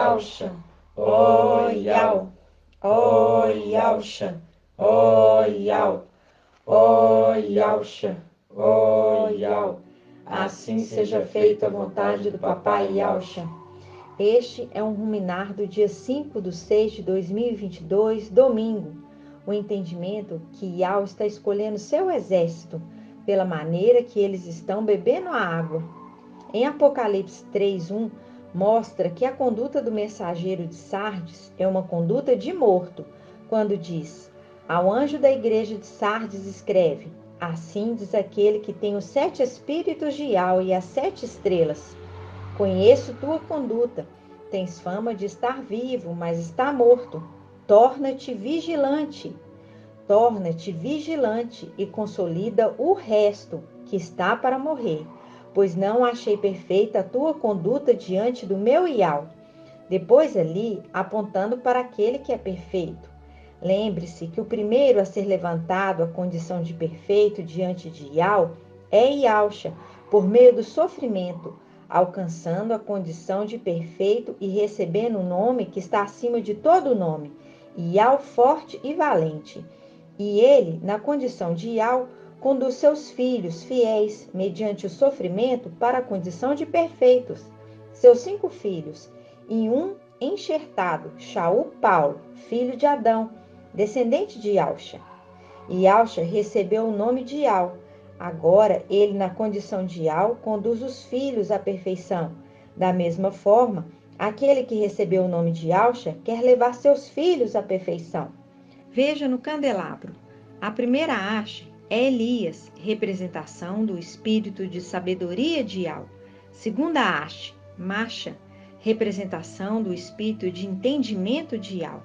Yalcha, ó Yal, ó Yalcha, ó Yal, ó Yalcha, ó Yal. Assim seja feita a vontade do Papai Yalcha. Este é um ruminar do dia 5/6/2022, domingo. O entendimento que Yal está escolhendo seu exército pela maneira que eles estão bebendo a água. Em Apocalipse 3:1, mostra que a conduta do mensageiro de Sardes é uma conduta de morto, quando diz: ao anjo da igreja de Sardes escreve: assim diz aquele que tem os 7 espíritos de Yal e as 7 estrelas. Conheço tua conduta. Tens fama de estar vivo, mas está morto. Torna-te vigilante. Torna-te vigilante e consolida o resto que está para morrer, pois não achei perfeita a tua conduta diante do meu Ial. Depois ali, apontando para aquele que é perfeito. Lembre-se que o primeiro a ser levantado à condição de perfeito diante de Ial é Ialcha, por meio do sofrimento, alcançando a condição de perfeito e recebendo o nome que está acima de todo nome, Ial forte e valente. E ele, na condição de Ial, conduz seus filhos fiéis, mediante o sofrimento, para a condição de perfeitos. Seus 5 filhos, e um enxertado, Shaul Paulo, filho de Adão, descendente de Yalcha. Yalcha recebeu o nome de Ial. Agora, ele, na condição de Ial, conduz os filhos à perfeição. Da mesma forma, aquele que recebeu o nome de Yalcha quer levar seus filhos à perfeição. Veja no candelabro. A primeira haste é Elias, representação do espírito de sabedoria de Ial. Segunda haste, Masha, representação do espírito de entendimento de Ial.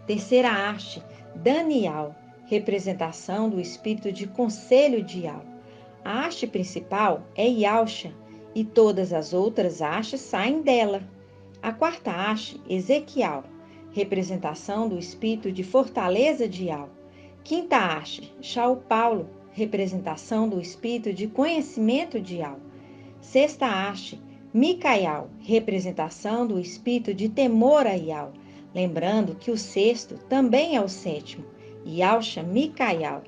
Terceira haste, Daniel, representação do espírito de conselho de Ial. A haste principal é Yalcha e todas as outras hastes saem dela. A quarta haste, Ezequiel, representação do espírito de fortaleza de Ial. Quinta haste, Shaul Paulo, representação do espírito de conhecimento de Ial. Sexta haste, Micael, representação do espírito de temor a Ial. Lembrando que o sexto também é o sétimo, Yalcha Micael.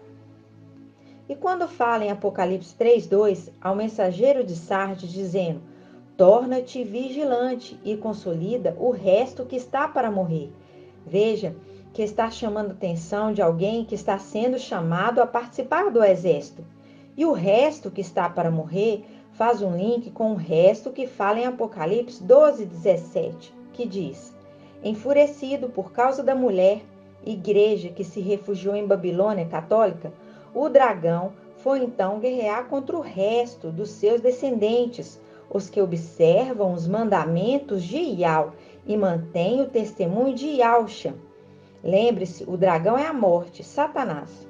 E quando fala em Apocalipse 3:2, ao mensageiro de Sardes dizendo: torna-te vigilante e consolida o resto que está para morrer. Veja que está chamando a atenção de alguém que está sendo chamado a participar do exército. E o resto que está para morrer faz um link com o resto que fala em Apocalipse 12:17, que diz: enfurecido por causa da mulher, igreja que se refugiou em Babilônia católica, o dragão foi então guerrear contra o resto dos seus descendentes, os que observam os mandamentos de Ial e mantêm o testemunho de Yalcha. Lembre-se, o dragão é a morte, Satanás.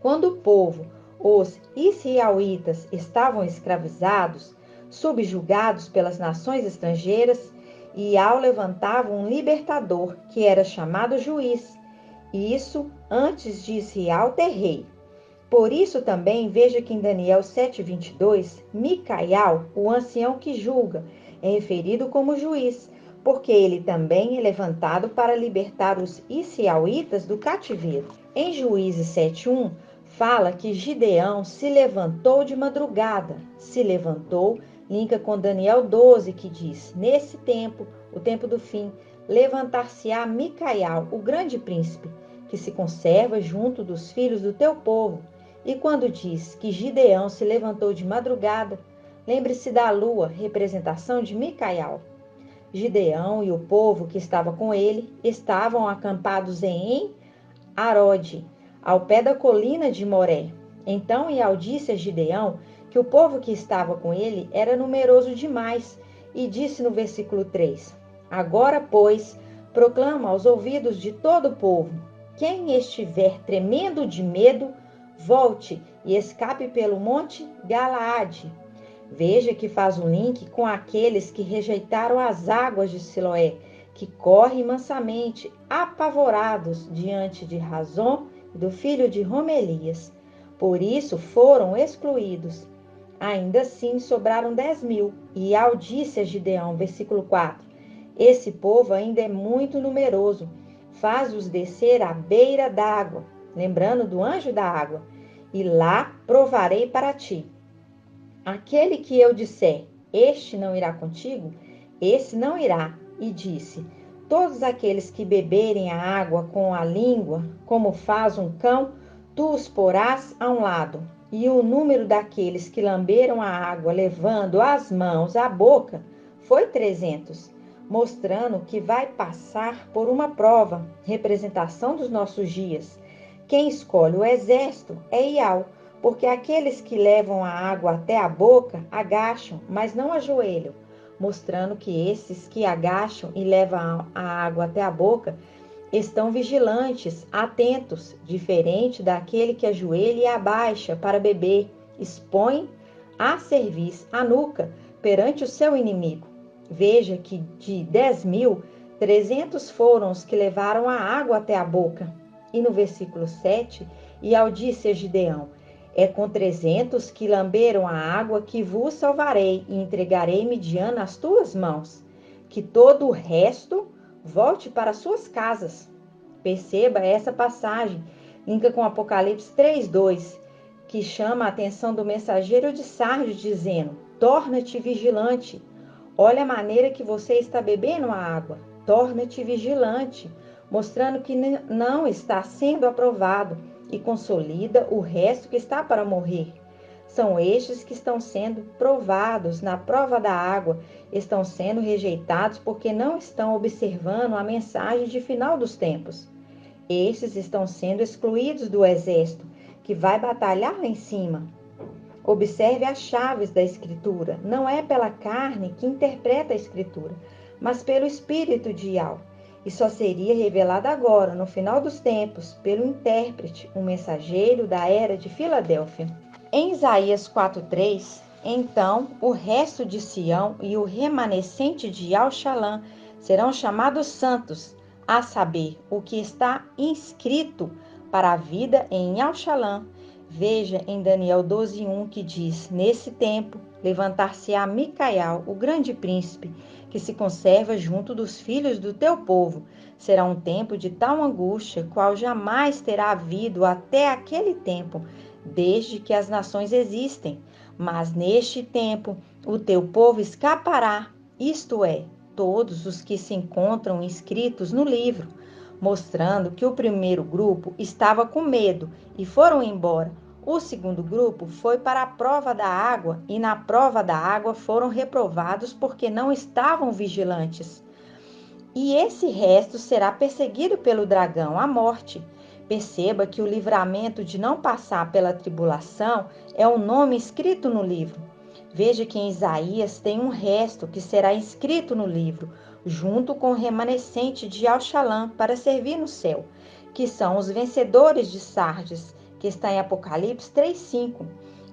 Quando o povo, os israelitas, estavam escravizados, subjugados pelas nações estrangeiras, Ial levantava um libertador, que era chamado juiz, e isso antes de Israel ter rei. Por isso também veja que em Daniel 7:22, Micael, o ancião que julga, é referido como juiz, porque ele também é levantado para libertar os israelitas do cativeiro. Em Juízes 7:1, fala que Gideão se levantou de madrugada. Se levantou, linka com Daniel 12, que diz: nesse tempo, o tempo do fim, levantar-se-á Micael, o grande príncipe, que se conserva junto dos filhos do teu povo. E quando diz que Gideão se levantou de madrugada, lembre-se da lua, representação de Micael. Gideão e o povo que estava com ele estavam acampados em Arode, ao pé da colina de Moré. Então Ial disse a Gideão que o povo que estava com ele era numeroso demais, e disse no versículo 3: agora, pois, proclama aos ouvidos de todo o povo: quem estiver tremendo de medo, volte e escape pelo monte Galaade. Veja que faz um link com aqueles que rejeitaram as águas de Siloé, que correm mansamente, apavorados, diante de Razom e do filho de Romelias. Por isso foram excluídos. Ainda assim sobraram 10.000. E Ial disse a Gideão, versículo 4, Esse povo ainda é muito numeroso. Faz-os descer à beira d'água, lembrando do anjo da água, e lá provarei para ti. Aquele que eu disser, este não irá contigo, esse não irá. E disse: todos aqueles que beberem a água com a língua, como faz um cão, tu os porás a um lado. E o número daqueles que lamberam a água, levando as mãos à boca, foi 300, mostrando que vai passar por uma prova, representação dos nossos dias. Quem escolhe o exército é Iau, porque aqueles que levam a água até a boca agacham, mas não ajoelham, mostrando que esses que agacham e levam a água até a boca estão vigilantes, atentos, diferente daquele que ajoelha e abaixa para beber, expõe a cerviz, a nuca, perante o seu inimigo. Veja que de 10.000, 300 foram os que levaram a água até a boca. E no versículo 7, e ao disse a Gideão: é com 300 que lamberam a água que vos salvarei e entregarei Midian nas tuas mãos. Que todo o resto volte para suas casas. Perceba essa passagem, linka com Apocalipse 3:2, que chama a atenção do mensageiro de Sardes, dizendo: torna-te vigilante. Olha a maneira que você está bebendo a água. Torna-te vigilante, mostrando que não está sendo aprovado, e consolida o resto que está para morrer. São estes que estão sendo provados na prova da água, estão sendo rejeitados porque não estão observando a mensagem de final dos tempos. Estes estão sendo excluídos do exército, que vai batalhar lá em cima. Observe as chaves da Escritura. Não é pela carne que interpreta a Escritura, mas pelo Espírito de Iau. E só seria revelada agora, no final dos tempos, pelo intérprete, um mensageiro da era de Filadélfia. Em Isaías 4:3, então o resto de Sião e o remanescente de Al-Shalã serão chamados santos, a saber, o que está inscrito para a vida em Al-Shalã. Veja em Daniel 12:1 que diz: nesse tempo levantar-se-á Micael, o grande príncipe, que se conserva junto dos filhos do teu povo. Será um tempo de tal angústia, qual jamais terá havido até aquele tempo, desde que as nações existem. Mas neste tempo o teu povo escapará, isto é, todos os que se encontram inscritos no livro, mostrando que o primeiro grupo estava com medo e foram embora. O segundo grupo foi para a prova da água e na prova da água foram reprovados porque não estavam vigilantes. E esse resto será perseguido pelo dragão, a morte. Perceba que o livramento de não passar pela tribulação é o nome escrito no livro. Veja que em Isaías tem um resto que será inscrito no livro, junto com o remanescente de Al-Shalã para servir no céu, que são os vencedores de Sardes, que está em Apocalipse 3:5.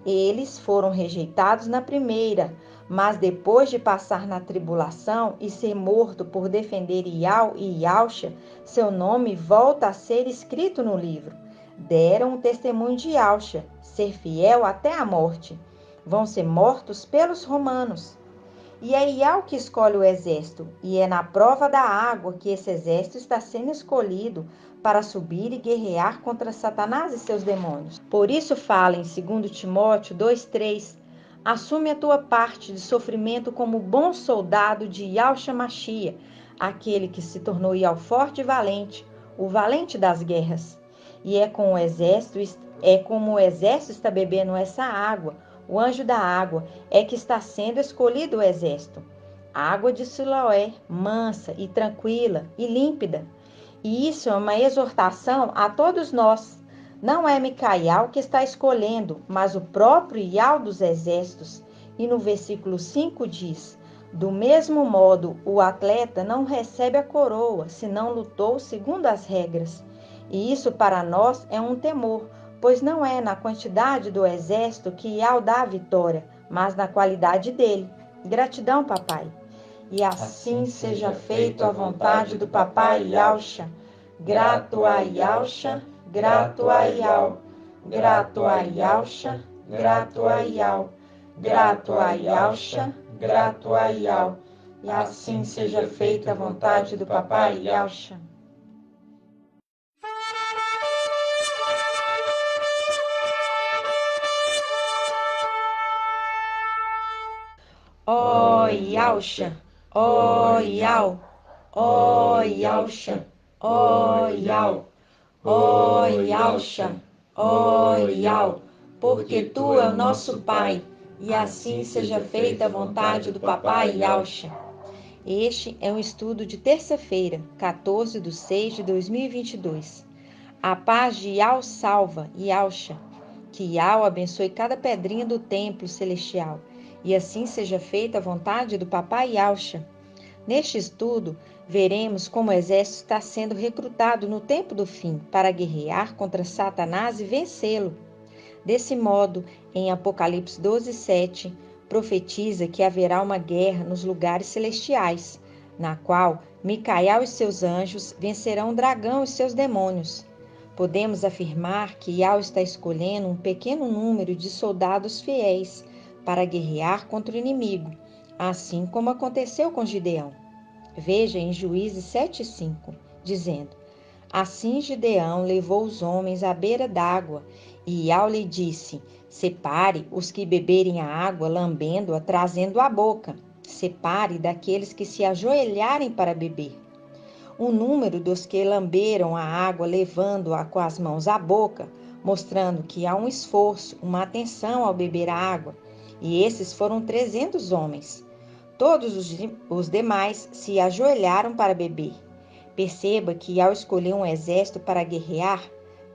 Eles foram rejeitados na primeira, mas depois de passar na tribulação e ser morto por defender Iau e Iauxa, seu nome volta a ser escrito no livro. Deram o testemunho de Iauxa, ser fiel até a morte. Vão ser mortos pelos romanos. E é Iau que escolhe o exército, e é na prova da água que esse exército está sendo escolhido para subir e guerrear contra Satanás e seus demônios. Por isso fala em 2 Timóteo 2:3, assume a tua parte de sofrimento como bom soldado de Yahshua Mashiach, aquele que se tornou Iau forte e valente, o valente das guerras. E é como o exército está bebendo essa água. O anjo da água é que está sendo escolhido o exército. Água de Siloé, mansa e tranquila e límpida. E isso é uma exortação a todos nós. Não é Micael que está escolhendo, mas o próprio Iau dos exércitos. E no versículo 5 diz: do mesmo modo, o atleta não recebe a coroa, se não lutou segundo as regras. E isso para nós é um temor, pois não é na quantidade do exército que Iau dá a vitória, mas na qualidade dele. Gratidão, papai. E assim seja feito a vontade do papai Yahshua. Grato a Yahshua, grato a Iau. Grato a Yahshua, grato a Iau. Grato a Yahshua, grato a Iau. e assim seja feita a vontade do Papai Yahshua. Ó Yahshua, ó Yah, ó Yahshua, ó Yah, ó Yahshua, ó Yah, porque Tu é o nosso Pai, e assim seja feita a vontade do Papai Yahshua. Este é um estudo de terça-feira, 14/6/2022. A paz de Yah salva, Yahshua. Que Yah abençoe cada pedrinha do templo celestial, e assim seja feita a vontade do Papai Yahshua. Neste estudo, veremos como o exército está sendo recrutado no tempo do fim para guerrear contra Satanás e vencê-lo. Desse modo, em Apocalipse 12:7, profetiza que haverá uma guerra nos lugares celestiais, na qual Micael e seus anjos vencerão o dragão e seus demônios. Podemos afirmar que Yah está escolhendo um pequeno número de soldados fiéis para guerrear contra o inimigo, assim como aconteceu com Gideão. Veja em Juízes 7:5, dizendo: Assim Gideão levou os homens à beira d'água, e Yah lhe disse: Separe os que beberem a água, lambendo-a, trazendo à boca. Separe daqueles que se ajoelharem para beber. O número dos que lamberam a água, levando-a com as mãos à boca, mostrando que há um esforço, uma atenção ao beber a água. E esses foram 300 homens. Todos os demais se ajoelharam para beber. Perceba que ao escolher um exército para guerrear,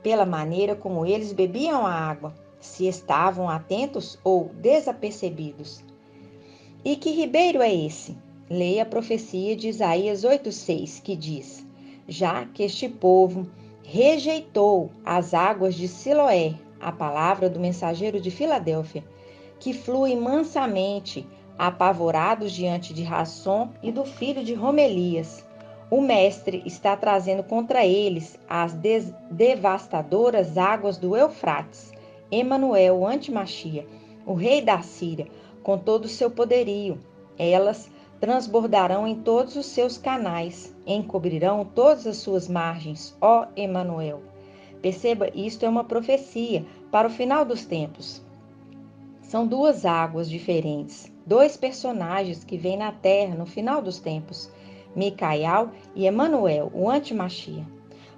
pela maneira como eles bebiam a água, se estavam atentos ou desapercebidos. E que ribeiro é esse? Leia a profecia de Isaías 8:6, que diz: Já que este povo rejeitou as águas de Siloé, a palavra do mensageiro de Filadélfia, que flui mansamente, apavorados diante de Rassom e do filho de Romelias. O mestre está trazendo contra eles as devastadoras águas do Eufrates, Emanuel, o antimachia, o rei da Síria, com todo o seu poderio. Elas transbordarão em todos os seus canais, encobrirão todas as suas margens, ó Emanuel. Perceba, isto é uma profecia para o final dos tempos. São duas águas diferentes, dois personagens que vêm na terra no final dos tempos, Micael e Emanuel, o antimachia.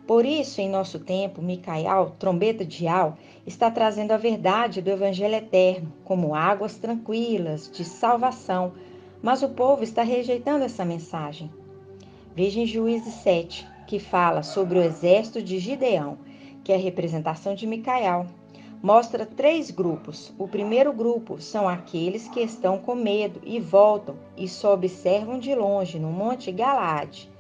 Por isso, em nosso tempo, Micael, trombeta de Yah, está trazendo a verdade do Evangelho eterno, como águas tranquilas, de salvação, mas o povo está rejeitando essa mensagem. Veja em Juízes 7, que fala sobre o exército de Gideão, que é a representação de Micael. Mostra 3 grupos. O primeiro grupo são aqueles que estão com medo e voltam e só observam de longe no Monte Galaade.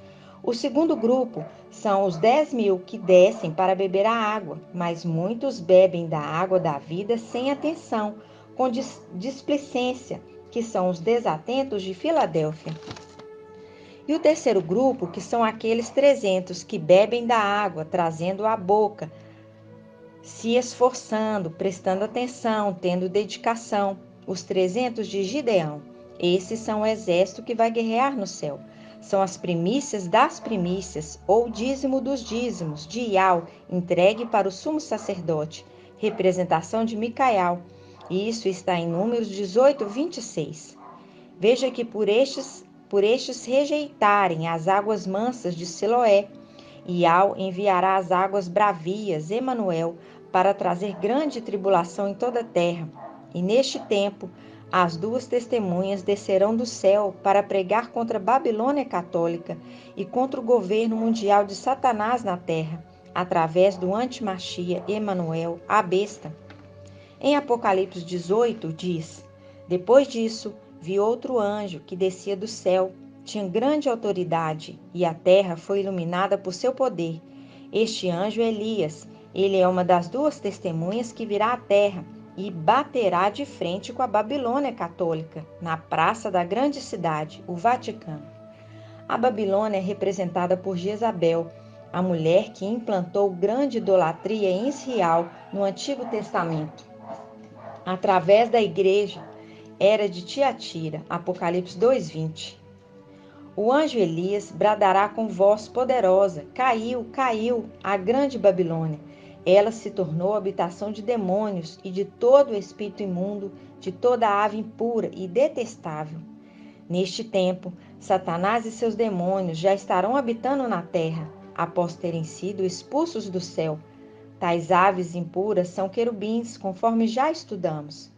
O segundo grupo são os 10.000 que descem para beber a água, mas muitos bebem da água da vida sem atenção, com displicência, que são os desatentos de Filadélfia. E o terceiro grupo, que são aqueles 300 que bebem da água, trazendo à boca, se esforçando, prestando atenção, tendo dedicação, os 300 de Gideão. Esses são o exército que vai guerrear no céu. São as primícias das primícias, ou dízimo dos dízimos, de Yah, entregue para o sumo sacerdote, representação de Micael. E isso está em Números 18:26. Veja que por estes rejeitarem as águas mansas de Siloé, Yah enviará as águas bravias, Emanuel, para trazer grande tribulação em toda a terra. E neste tempo, as 2 testemunhas descerão do céu para pregar contra a Babilônia católica e contra o governo mundial de Satanás na terra, através do antimachia Emanuel, a besta. Em Apocalipse 18 diz: Depois disso, vi outro anjo que descia do céu, tinha grande autoridade, e a terra foi iluminada por seu poder. Este anjo é Elias. Ele é uma das 2 testemunhas que virá à terra e baterá de frente com a Babilônia católica, na praça da grande cidade, o Vaticano. A Babilônia é representada por Jezabel, a mulher que implantou grande idolatria em Israel no Antigo Testamento. Através da igreja, era de Tiatira, Apocalipse 2:20. O anjo Elias bradará com voz poderosa: caiu, caiu a grande Babilônia. Ela se tornou habitação de demônios e de todo o espírito imundo, de toda a ave impura e detestável. Neste tempo, Satanás e seus demônios já estarão habitando na terra, após terem sido expulsos do céu. Tais aves impuras são querubins, conforme já estudamos.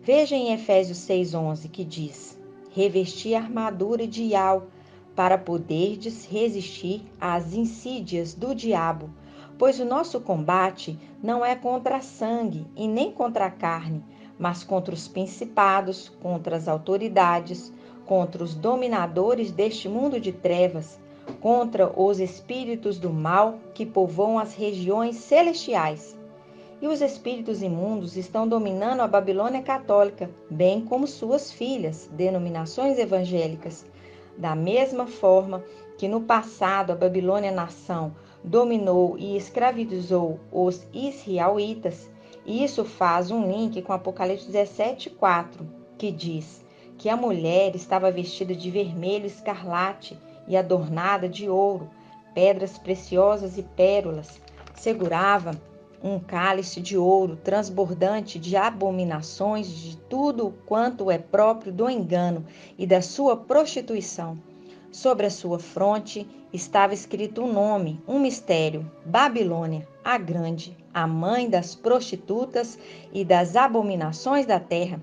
Veja em Efésios 6,11 que diz: revesti a armadura de Iau, para poderdes resistir às insídias do diabo, pois o nosso combate não é contra a sangue e nem contra a carne, mas contra os principados, contra as autoridades, contra os dominadores deste mundo de trevas, contra os espíritos do mal que povoam as regiões celestiais. E os espíritos imundos estão dominando a Babilônia católica, bem como suas filhas, denominações evangélicas. Da mesma forma que no passado a Babilônia nação dominou e escravizou os israelitas, e isso faz um link com Apocalipse 17:4, que diz que a mulher estava vestida de vermelho escarlate e adornada de ouro, pedras preciosas e pérolas. Segurava um cálice de ouro transbordante de abominações de tudo quanto é próprio do engano e da sua prostituição. Sobre a sua fronte estava escrito um nome, um mistério: Babilônia, a Grande, a mãe das prostitutas e das abominações da terra.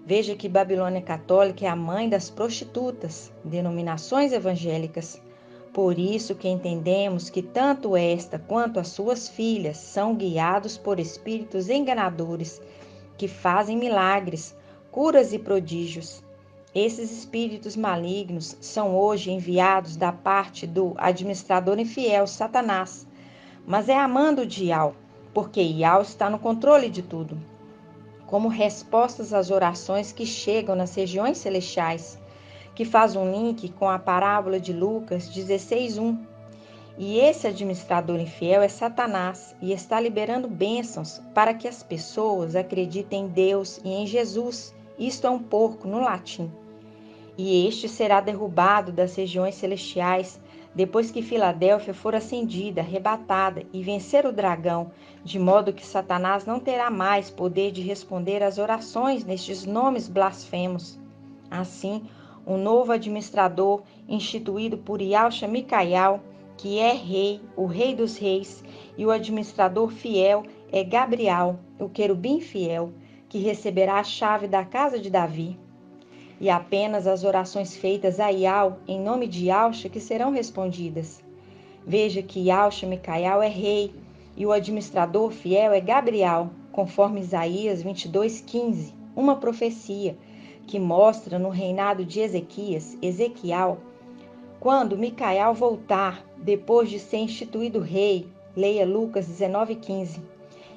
Veja que Babilônia católica é a mãe das prostitutas, denominações evangélicas. Por isso que entendemos que tanto esta quanto as suas filhas são guiados por espíritos enganadores, que fazem milagres, curas e prodígios. Esses espíritos malignos são hoje enviados da parte do administrador infiel, Satanás, mas é amando de Iau, porque Iau está no controle de tudo. Como respostas às orações que chegam nas regiões celestiais, que faz um link com a parábola de Lucas 16:1. E esse administrador infiel é Satanás e está liberando bênçãos para que as pessoas acreditem em Deus e em Jesus. Isto é um porco no latim. E este será derrubado das regiões celestiais depois que Filadélfia for acendida, arrebatada e vencer o dragão, de modo que Satanás não terá mais poder de responder às orações nestes nomes blasfemos. Assim, um novo administrador, instituído por Yalcha Micael, que é rei, o rei dos reis, e o administrador fiel é Gabriel, o querubim fiel, que receberá a chave da casa de Davi. E apenas as orações feitas a Iau, em nome de Yalcha, que serão respondidas. Veja que Yalcha Micael é rei, e o administrador fiel é Gabriel, conforme Isaías 22:15, uma profecia que mostra no reinado de Ezequiel, quando Micael voltar, depois de ser instituído rei, leia Lucas 19:15.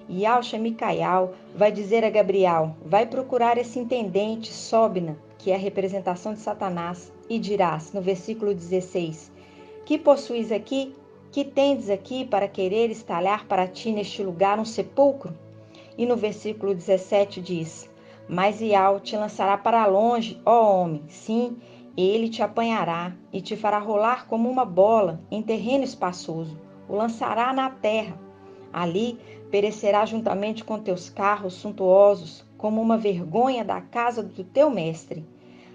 E Yalcha Micael vai dizer a Gabriel: vai procurar esse intendente, Sobna, que é a representação de Satanás, e dirás, no versículo 16, que possuis aqui? Que tendes aqui para querer estalhar para ti neste lugar um sepulcro? E no versículo 17 diz: mas Iau te lançará para longe, ó homem, sim, ele te apanhará e te fará rolar como uma bola em terreno espaçoso, o lançará na terra. Ali perecerá juntamente com teus carros suntuosos, como uma vergonha da casa do teu mestre.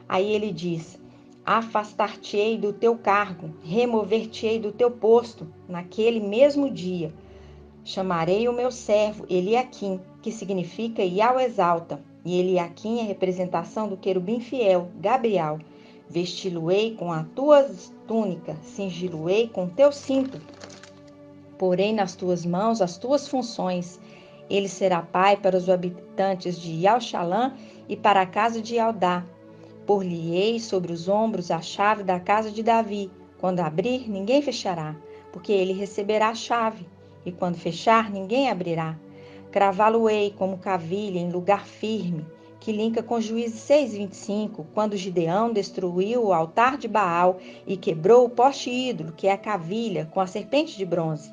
Aí ele diz: afastar-te-ei do teu cargo, remover-te-ei do teu posto, naquele mesmo dia. Chamarei o meu servo Eliaquim, que significa Iau exalta, e Eliaquim é representação do querubim fiel, Gabriel. Vesti-lo-ei com a tua túnica, cingi-lo-ei com teu cinto. Porei nas tuas mãos as tuas funções. Ele será pai para os habitantes de Yalchalã e para a casa de Yaldá. Por-lhe-ei sobre os ombros a chave da casa de Davi. Quando abrir, ninguém fechará, porque ele receberá a chave. E quando fechar, ninguém abrirá. Cravá-lo-ei como cavilha em lugar firme, que linka com Juízes 6:25, quando Gideão destruiu o altar de Baal e quebrou o poste ídolo, que é a cavilha, com a serpente de bronze.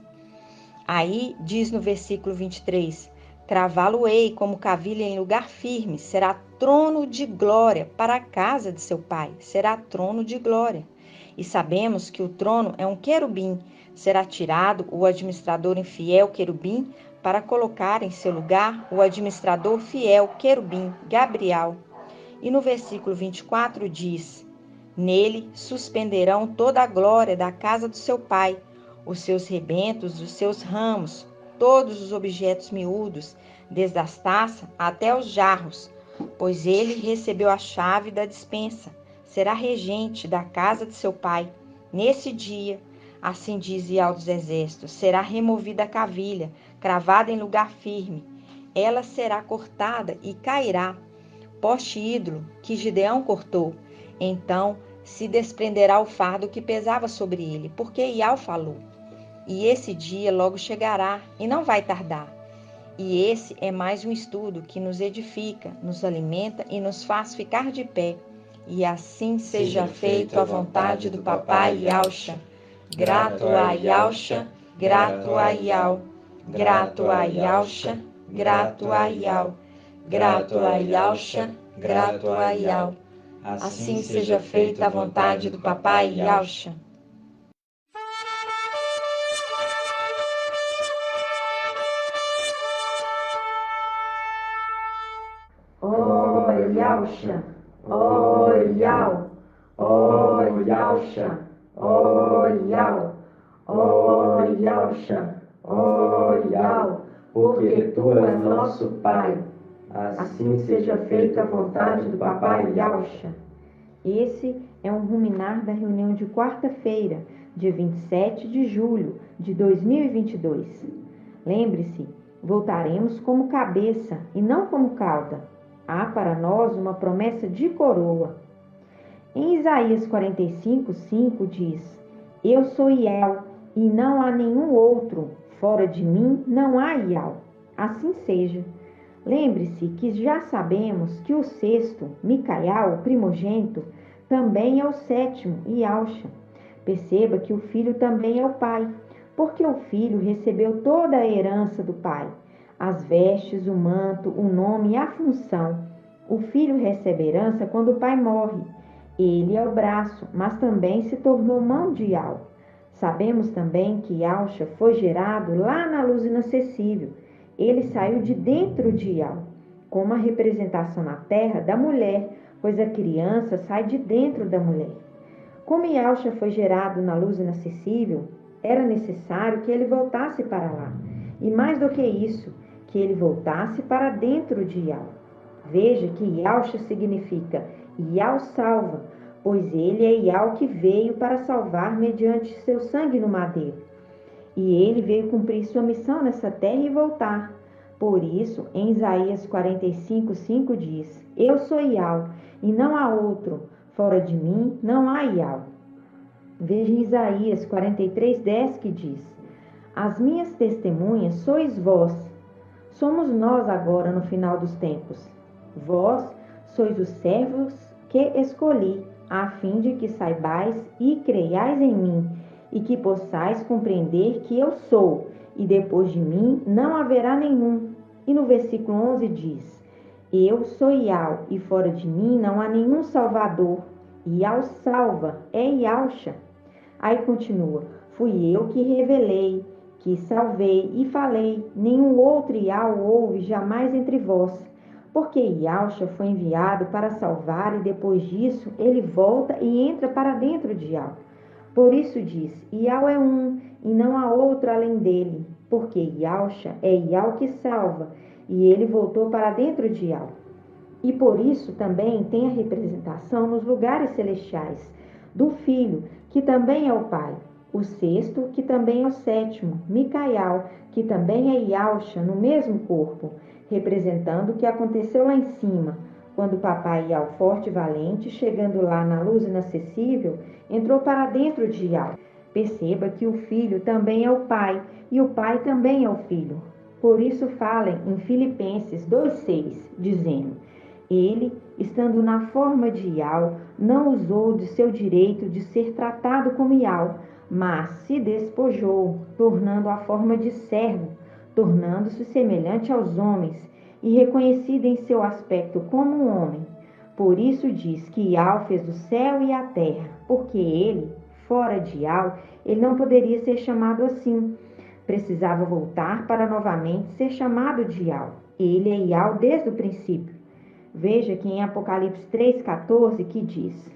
Aí diz no versículo 23, Cravá-lo-ei como cavilha em lugar firme, será trono de glória para a casa de seu pai, será trono de glória. E sabemos que o trono é um querubim, será tirado o administrador infiel querubim para colocar em seu lugar o administrador fiel querubim, Gabriel. E no versículo 24 diz: nele suspenderão toda a glória da casa do seu pai, os seus rebentos, os seus ramos, todos os objetos miúdos, desde as taças até os jarros, pois ele recebeu a chave da despensa, será regente da casa de seu pai. Nesse dia, assim diz Yahweh dos exércitos, será removida a cavilha, cravada em lugar firme. Ela será cortada e cairá. Poste ídolo que Gideão cortou. Então se desprenderá o fardo que pesava sobre ele, porque Yahweh falou. E esse dia logo chegará, e não vai tardar. E esse é mais um estudo que nos edifica, nos alimenta e nos faz ficar de pé. E assim seja feito a vontade do Papai Yahusha. Grato a Yahusha, grato a Yahweh, grato a Yahusha, grato a Yahweh, grato a Yahusha, grato a Yahweh. Assim seja feita a vontade do Papai Yahusha. Oh Yahusha, oh Yahweh, oh Yahusha, oh Yahweh, oh Yahusha, oh Yahweh, porque tu és nosso Pai. Assim seja feita a vontade do Papai Yahusha. Esse é um ruminar da reunião de quarta-feira, dia 27 de julho de 2022. Lembre-se, voltaremos como cabeça e não como cauda. Há para nós uma promessa de coroa. Em Isaías 45:5 diz: eu sou Yahweh e não há nenhum outro, fora de mim não há Yahweh. Assim seja. Lembre-se que já sabemos que o sexto, Micael, o primogênito, também é o sétimo, Yahusha. Perceba que o filho também é o pai, porque o filho recebeu toda a herança do pai, as vestes, o manto, o nome e a função. O filho recebe herança quando o pai morre. Ele é o braço, mas também se tornou mão de Yahweh. Sabemos também que Yahusha foi gerado lá na luz inacessível. Ele saiu de dentro de Yahweh, como a representação na terra da mulher, pois a criança sai de dentro da mulher. Como Yahusha foi gerado na luz inacessível, era necessário que ele voltasse para lá. E mais do que isso, que ele voltasse para dentro de Yahweh. Veja que Yahusha significa Yahweh salva, pois ele é Yahweh que veio para salvar mediante seu sangue no madeiro. E ele veio cumprir sua missão nessa terra e voltar. Por isso, em Isaías 45:5 diz: eu sou Yahweh e não há outro, fora de mim não há Yahweh. Veja em Isaías 43:10 que diz: as minhas testemunhas sois vós. Somos nós agora no final dos tempos. Vós sois os servos que escolhi, a fim de que saibais e creiais em mim, e que possais compreender que eu sou, e depois de mim não haverá nenhum. E no versículo 11 diz: eu sou Yahweh, e fora de mim não há nenhum Salvador. Yahweh salva, é Yahusha. Aí continua: fui eu que revelei, que salvei e falei, nenhum outro Yahweh houve jamais entre vós. Porque Yahusha foi enviado para salvar, e depois disso ele volta e entra para dentro de Yahweh. Por isso diz: Yahweh é um, e não há outro além dele, porque Yahusha é Yahweh que salva, e ele voltou para dentro de Yahweh. E por isso também tem a representação nos lugares celestiais, do Filho, que também é o Pai, o sexto, que também é o sétimo, Micael, que também é Yahusha, no mesmo corpo, representando o que aconteceu lá em cima, quando o papai Yahweh forte e valente, chegando lá na luz inacessível, entrou para dentro de Yahweh. Perceba que o Filho também é o Pai, e o Pai também é o Filho. Por isso falem em Filipenses 2,6, dizendo: ele, estando na forma de Yahweh, não usou de seu direito de ser tratado como Yahweh, mas se despojou, tornando a forma de servo, tornando-se semelhante aos homens e reconhecido em seu aspecto como um homem. Por isso diz que Iau fez o céu e a terra, porque ele, fora de Iau, ele não poderia ser chamado assim. Precisava voltar para novamente ser chamado de Iau. Ele é Iau desde o princípio. Veja que em Apocalipse 3,14 que diz: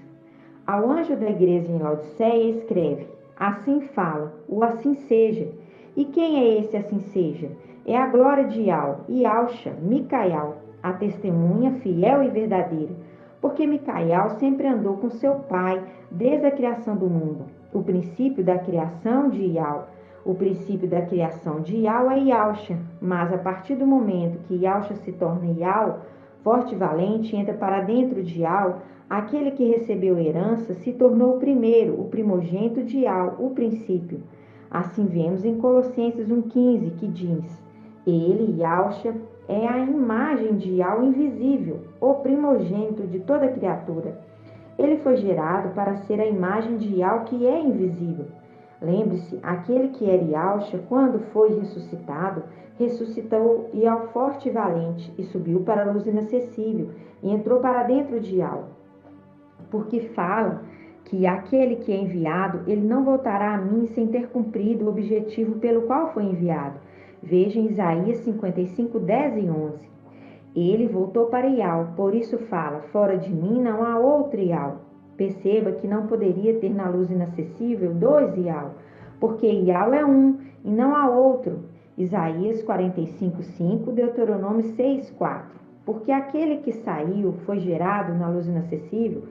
ao anjo da igreja em Laodiceia escreve: assim fala, o assim seja. E quem é esse assim seja? É a glória de Iau, Iauxa, Micaial, a testemunha fiel e verdadeira. Porque Micaial sempre andou com seu pai desde a criação do mundo. O princípio da criação de Iau. O princípio da criação de Iau é Iauxa, mas a partir do momento que Iauxa se torna Iau, forte e valente, entra para dentro de Iau, aquele que recebeu herança se tornou o primeiro, o primogênito de Iau, o princípio. Assim vemos em Colossenses 1,15 que diz: ele, Iauxa, é a imagem de Iau invisível, o primogênito de toda criatura. Ele foi gerado para ser a imagem de Iau que é invisível. Lembre-se, aquele que era Iauxa, quando foi ressuscitado, ressuscitou Iau forte e valente, e subiu para a luz inacessível, e entrou para dentro de Iau. Porque fala que aquele que é enviado, ele não voltará a mim sem ter cumprido o objetivo pelo qual foi enviado. Veja em Isaías 55, 10 e 11. Ele voltou para Iau, por isso fala, fora de mim não há outro Iau. Perceba que não poderia ter na luz inacessível dois Iau, porque Iau é um e não há outro. Isaías 45, 5, Deuteronômio 6, 4. Porque aquele que saiu, foi gerado na luz inacessível,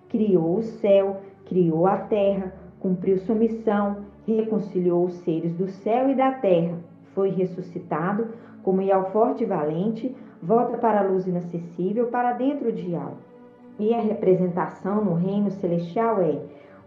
criou o céu, criou a terra, cumpriu sua missão, reconciliou os seres do céu e da terra, foi ressuscitado como Iau forte e valente, volta para a luz inacessível, para dentro de Iau. E a representação no reino celestial é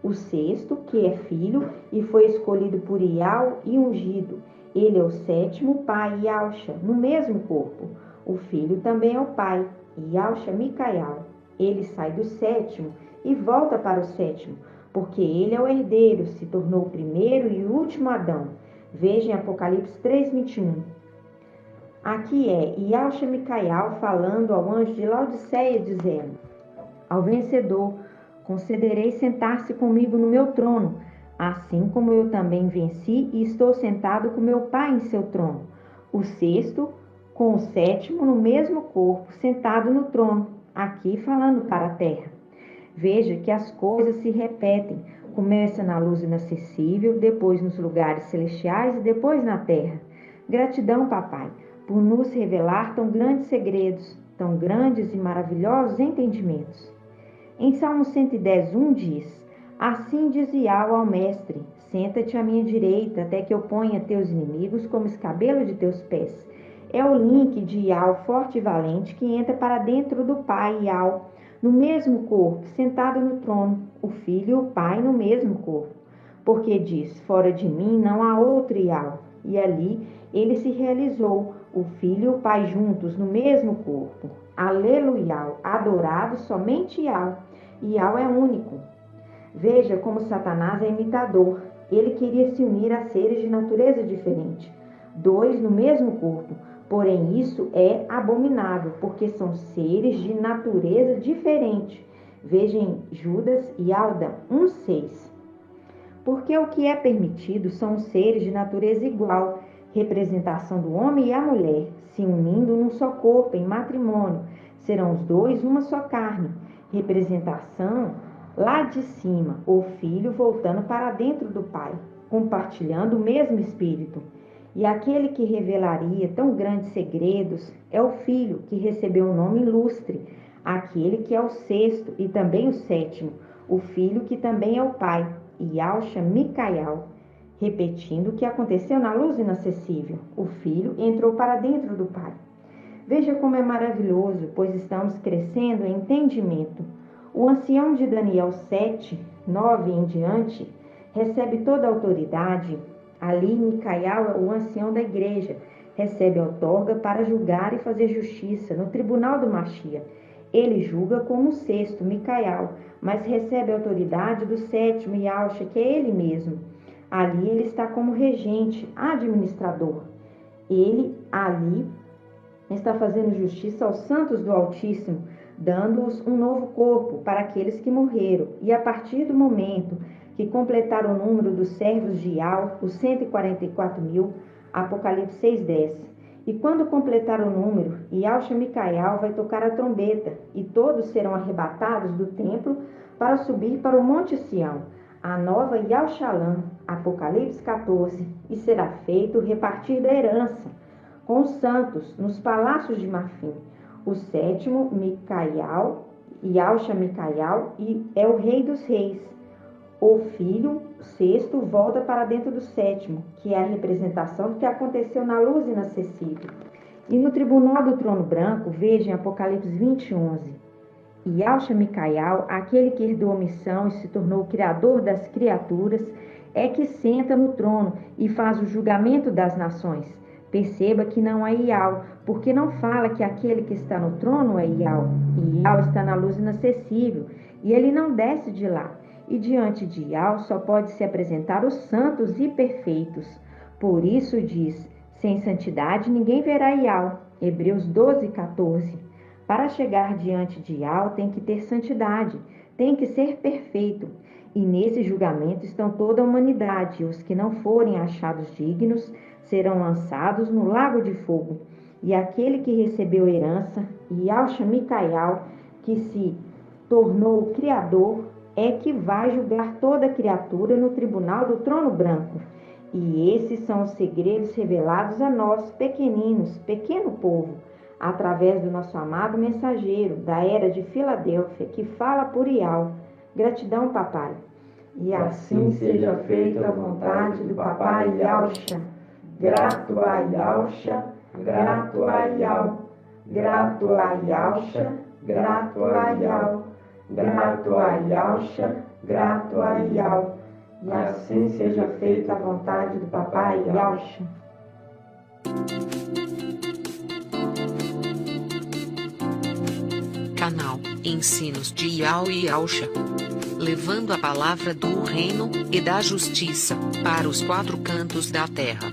o sexto, que é filho e foi escolhido por Iau e ungido. Ele é o sétimo pai, Iauxa, no mesmo corpo. O filho também é o pai, Iauxa Micaial. Ele sai do sétimo e volta para o sétimo, porque ele é o herdeiro, se tornou o primeiro e último Adão. Veja em Apocalipse 3:21. Aqui é Iauxa Micaial falando ao anjo de Laodiceia, dizendo: ao vencedor concederei sentar-se comigo no meu trono, assim como eu também venci e estou sentado com meu Pai em seu trono. O sexto com o sétimo no mesmo corpo, sentado no trono, aqui falando para a terra. Veja que as coisas se repetem. Começa na luz inacessível, depois nos lugares celestiais e depois na terra. Gratidão, papai, por nos revelar tão grandes segredos, tão grandes e maravilhosos entendimentos. Em Salmo 110:1 diz: assim diz Iau ao mestre, senta-te à minha direita, até que eu ponha teus inimigos como escabelo de teus pés. É o link de Iau forte e valente que entra para dentro do pai Iau, no mesmo corpo, sentado no trono, o filho e o pai no mesmo corpo. Porque diz, fora de mim não há outro Iau. E ali ele se realizou, o filho e o pai juntos no mesmo corpo. Aleluia, adorado somente Iau. Iau é único. Veja como Satanás é imitador. Ele queria se unir a seres de natureza diferente, dois no mesmo corpo. Porém, isso é abominável, porque são seres de natureza diferente. Veja em Judas e Alda 1,6. Porque o que é permitido são os seres de natureza igual, representação do homem e a mulher, se unindo num só corpo, em matrimônio. Serão os dois uma só carne. Representação lá de cima, o filho voltando para dentro do pai, compartilhando o mesmo espírito. E aquele que revelaria tão grandes segredos é o filho que recebeu um nome ilustre, aquele que é o sexto e também o sétimo, o filho que também é o pai, Iauxa Micaial. Repetindo o que aconteceu na luz inacessível, o filho entrou para dentro do pai. Veja como é maravilhoso, pois estamos crescendo em entendimento. O ancião de Daniel 7:9 em diante recebe toda a autoridade. Ali, Micaial é o ancião da igreja, recebe a outorga para julgar e fazer justiça no tribunal do Machia. Ele julga como o sexto, Micaial, mas recebe a autoridade do sétimo, Iauxa, que é ele mesmo. Ali ele está como regente, administrador. Ele ali está fazendo justiça aos santos do Altíssimo, dando-os um novo corpo para aqueles que morreram. E a partir do momento que completaram o número dos servos de Ial, os 144.000, Apocalipse 6:10. E quando completar o número, Ial-Micael vai tocar a trombeta, e todos serão arrebatados do templo para subir para o Monte Sião, a nova Ial-Shalom, Apocalipse 14, e será feito o repartir da herança com os santos nos palácios de marfim. O sétimo, Micael, Ial-Micael, e é o rei dos reis. O filho, o sexto, volta para dentro do sétimo, que é a representação do que aconteceu na luz inacessível. E no tribunal do trono branco, veja em Apocalipse 20:11. Ial-Micael, aquele que herdou a missão e se tornou o criador das criaturas, é que senta no trono e faz o julgamento das nações. Perceba que não é Ial, porque não fala que aquele que está no trono é Ial. Ial está na luz inacessível e ele não desce de lá. E diante de Ial só pode se apresentar os santos e perfeitos. Por isso diz, sem santidade ninguém verá Ial. Hebreus 12:14. Para chegar diante de Ial tem que ter santidade, tem que ser perfeito. E nesse julgamento estão toda a humanidade. Os que não forem achados dignos serão lançados no lago de fogo. E aquele que recebeu herança, Ial-Micael, que se tornou o Criador, é que vai julgar toda criatura no tribunal do trono branco. E esses são os segredos revelados a nós, pequeninos, pequeno povo, através do nosso amado mensageiro da era de Filadélfia, que fala por Ial. Gratidão, papai. E assim seja feita a vontade do papai Yalcha. Grato a Yalcha, grato a Ial. Grato a Yalcha, grato a Ial. Grato a Yalcha, grato a Ial. E assim seja feita a vontade do papai Yalcha. Canal Ensinos de Ial e Yalcha, levando a palavra do reino e da justiça para os quatro cantos da terra.